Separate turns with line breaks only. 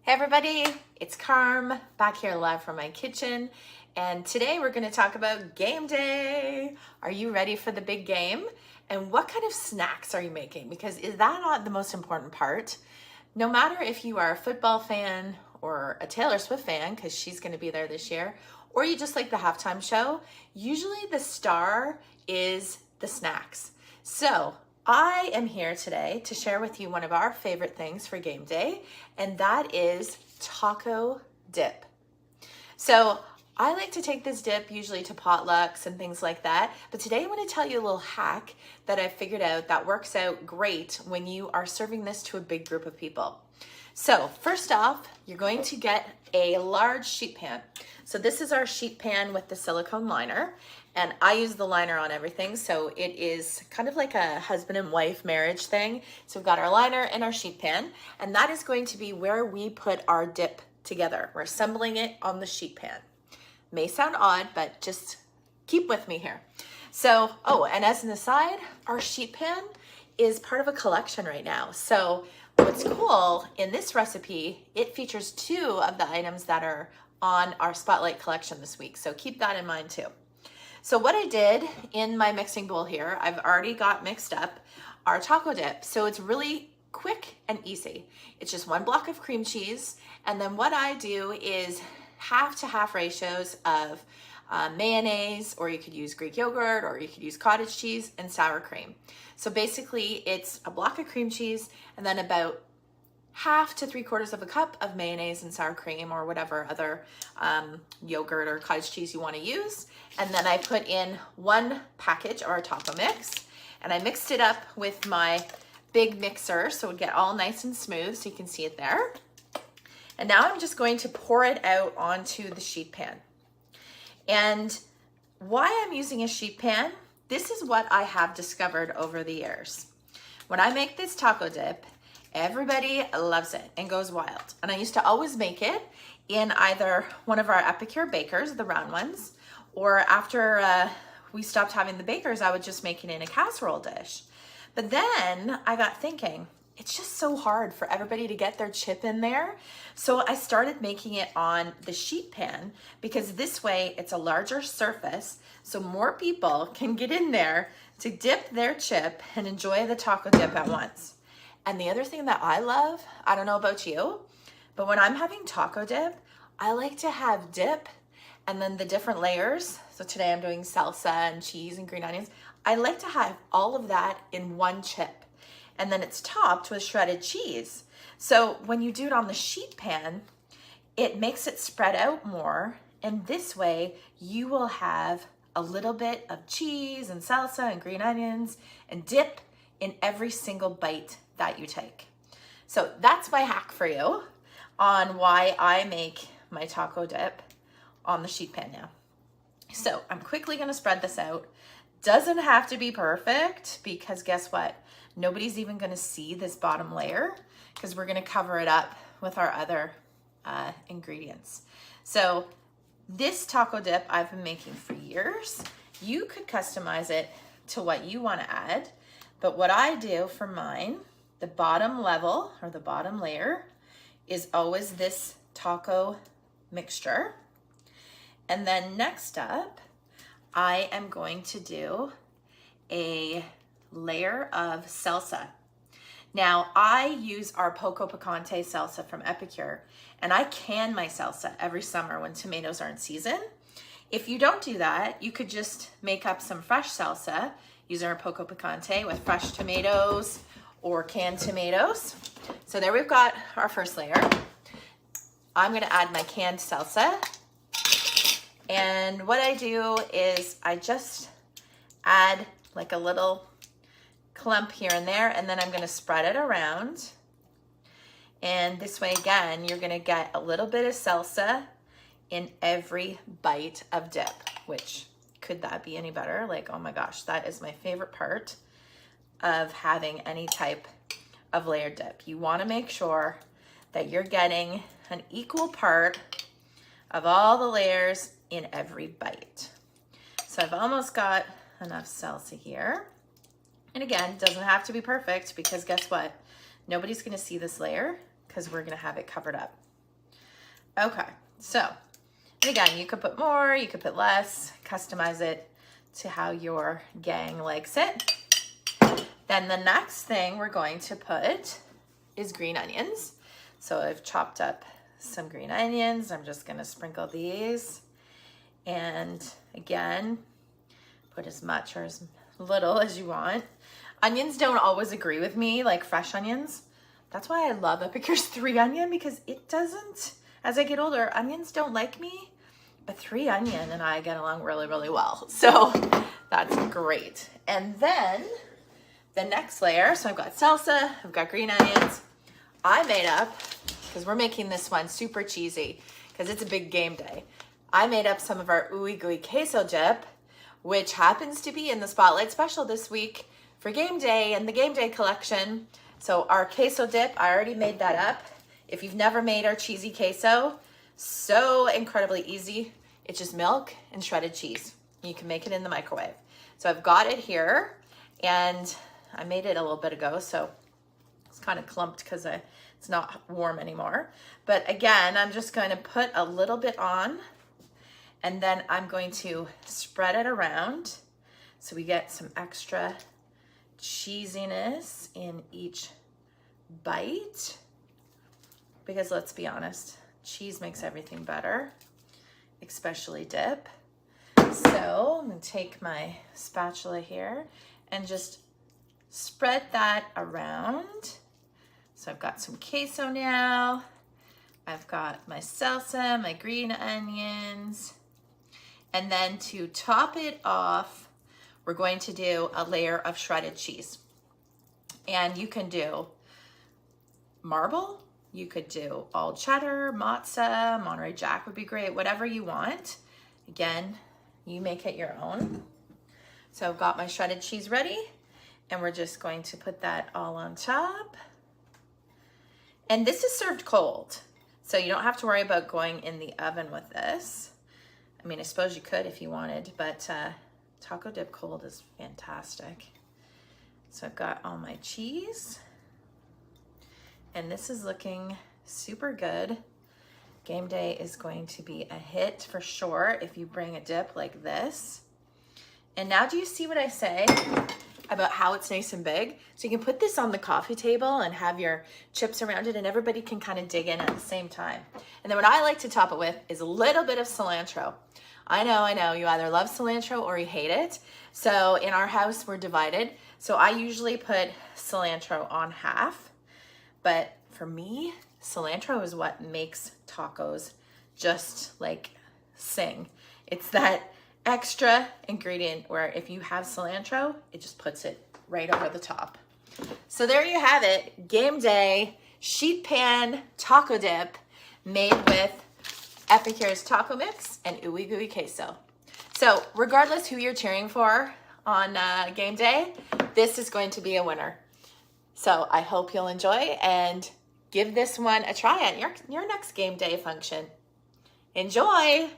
Hey everybody, it's Carm back here live from my kitchen, and today we're going to talk about game day. Are you ready for the big game? And what kind of snacks are you making? Because is that not the most important part? No matter if you are a football fan or a Taylor Swift fan, because she's going to be there this year, or you just like the halftime show, usually the star is the snacks. So I am here today to share with you one of our favorite things for game day, and that is taco dip. So I like to take this dip usually to potlucks and things like that, but today I'm going to tell you a little hack that I figured out that works out great when you are serving this to a big group of people. So first off, you're going to get a large sheet pan. So this is our sheet pan with the silicone liner, and I use the liner on everything, so it is kind of like a husband and wife marriage thing. So we've got our liner and our sheet pan, and that is going to be where we put our dip together. We're assembling it on the sheet pan. May sound odd, but just keep with me here. So, and as an aside, our sheet pan is part of a collection right now. So what's cool in this recipe, it features 2 of the items that are on our Spotlight collection this week. So keep that in mind too. So what I did in my mixing bowl here, I've already got mixed up our taco dip. So it's really quick and easy. It's just 1 block of cream cheese. And then what I do is half to half ratios of mayonnaise, or you could use Greek yogurt, or you could use cottage cheese and sour cream. So basically it's a block of cream cheese and then about half to 3/4 of a cup of mayonnaise and sour cream, or whatever other yogurt or cottage cheese you want to use. And then I put in 1 package of our taco mix, and I mixed it up with my big mixer so it would get all nice and smooth, so you can see it there. And now I'm just going to pour it out onto the sheet pan. And why I'm using a sheet pan, this is what I have discovered over the years. When I make this taco dip, everybody loves it and goes wild. And I used to always make it in either one of our Epicure bakers, the round ones, or after we stopped having the bakers, I would just make it in a casserole dish. But then I got thinking, it's just so hard for everybody to get their chip in there. So I started making it on the sheet pan, because this way it's a larger surface, so more people can get in there to dip their chip and enjoy the taco dip at once. And the other thing that I love, I don't know about you, but when I'm having taco dip, I like to have dip and then the different layers. So today I'm doing salsa and cheese and green onions. I like to have all of that in 1 chip. And then it's topped with shredded cheese. So when you do it on the sheet pan, it makes it spread out more. And this way you will have a little bit of cheese and salsa and green onions and dip in every single bite that you take. So that's my hack for you on why I make my taco dip on the sheet pan now. So I'm quickly gonna spread this out. Doesn't have to be perfect, because guess what? Nobody's even gonna see this bottom layer, because we're gonna cover it up with our other ingredients. So this taco dip I've been making for years. You could customize it to what you wanna add, but what I do for mine, the bottom level or the bottom layer is always this taco mixture. And then next up, I am going to do a layer of salsa. Now I use our Poco Picante salsa from Epicure, and I can my salsa every summer when tomatoes are in season. If you don't do that, you could just make up some fresh salsa using our Poco Picante with fresh tomatoes or canned tomatoes. So there we've got our first layer. I'm gonna add my canned salsa. And what I do is I just add like a little clump here and there, and then I'm gonna spread it around. And this way, again, you're gonna get a little bit of salsa in every bite of dip, which could that be any better? Like, oh my gosh, that is my favorite part of having any type of layered dip. You wanna make sure that you're getting an equal part of all the layers in every bite. So I've almost got enough salsa here. And again, doesn't have to be perfect, because guess what? Nobody's gonna see this layer because we're gonna have it covered up. Okay, so again, you could put more, you could put less, customize it to how your gang likes it. Then the next thing we're going to put is green onions. So I've chopped up some green onions. I'm just gonna sprinkle these. And again, put as much or as little as you want. Onions don't always agree with me, like fresh onions. That's why I love Epicure's 3 onion, because it doesn't, as I get older, onions don't like me, but 3 onion and I get along really, really well. So that's great. And then the next layer, so I've got salsa, I've got green onions. I made up, because we're making this one super cheesy, because it's a big game day. I made up some of our ooey gooey queso dip, which happens to be in the Spotlight Special this week for game day and the game day collection. So our queso dip, I already made that up. If you've never made our cheesy queso, so incredibly easy. It's just milk and shredded cheese. You can make it in the microwave. So I've got it here, and I made it a little bit ago, so it's kind of clumped because it's not warm anymore. But again, I'm just going to put a little bit on, and then I'm going to spread it around so we get some extra cheesiness in each bite. Because let's be honest, cheese makes everything better, especially dip. So I'm gonna take my spatula here and just spread that around. So I've got some queso now. I've got my salsa, my green onions. And then to top it off, we're going to do a layer of shredded cheese. And you can do marble, you could do all cheddar, mozza, Monterey Jack would be great, whatever you want. Again, you make it your own. So I've got my shredded cheese ready, and we're just going to put that all on top. And this is served cold, so you don't have to worry about going in the oven with this. I mean, I suppose you could if you wanted, but taco dip cold is fantastic. So I've got all my cheese, and this is looking super good. Game day is going to be a hit for sure if you bring a dip like this. And now do you see what I say about how it's nice and big? So you can put this on the coffee table and have your chips around it, and everybody can kind of dig in at the same time. And then what I like to top it with is a little bit of cilantro. I know, you either love cilantro or you hate it. So in our house, we're divided. So I usually put cilantro on half, but for me, cilantro is what makes tacos just like sing. It's that extra ingredient where if you have cilantro, it just puts it right over the top. So there you have it, game day sheet pan taco dip made with Epicure's taco mix and ooey gooey queso. So regardless who you're cheering for on game day, this is going to be a winner. So I hope you'll enjoy and give this one a try at your next game day function. Enjoy!